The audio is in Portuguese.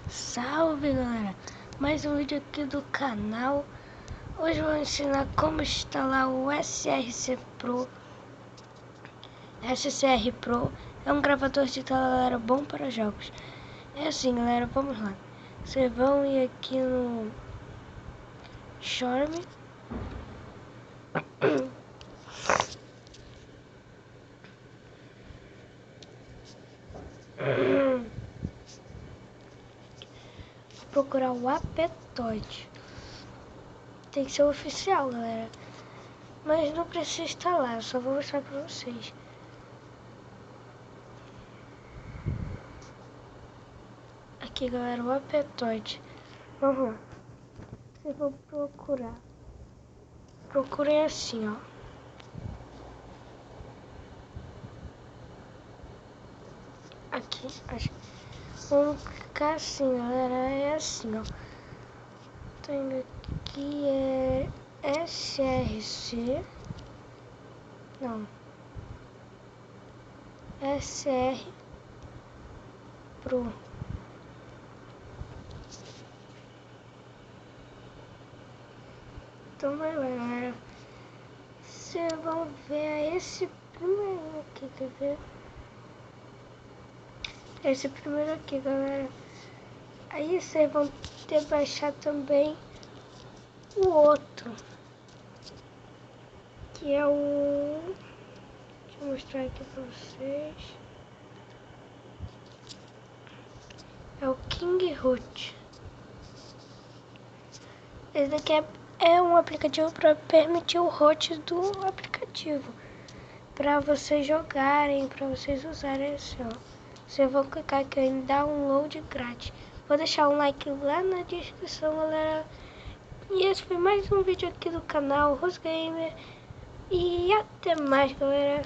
Salve galera, mais um vídeo aqui do canal. Hoje eu vou ensinar como instalar o SCR Pro. SCR Pro é um gravador de tela, galera, bom para jogos. É assim, galera, vamos lá. Vocês vão ir aqui no Charme. Procurar o Aptoide. Tem que ser oficial, galera. Mas não precisa instalar, eu só vou mostrar pra vocês. Aqui, galera, o Aptoide. Vamos lá. Vocês vão procurar. Procurem assim, ó. Aqui, acho. Vamos clicar assim, galera. É assim, ó. Tô indo aqui, é SRC. Não. SR Pro. Então vai lá, galera. Vocês vão ver esse primeiro aqui, quer ver? Esse primeiro aqui, galera. Aí vocês vão ter que baixar também o outro, que é o... Deixa eu mostrar aqui pra vocês. É o King Root. Esse daqui é um aplicativo para permitir o root do aplicativo. Para vocês jogarem, para vocês usarem assim, ó. Vocês vão clicar aqui em download grátis. Vou deixar um like lá na descrição, galera. E esse foi mais um vídeo aqui do canal Rosgamer. E até mais, galera.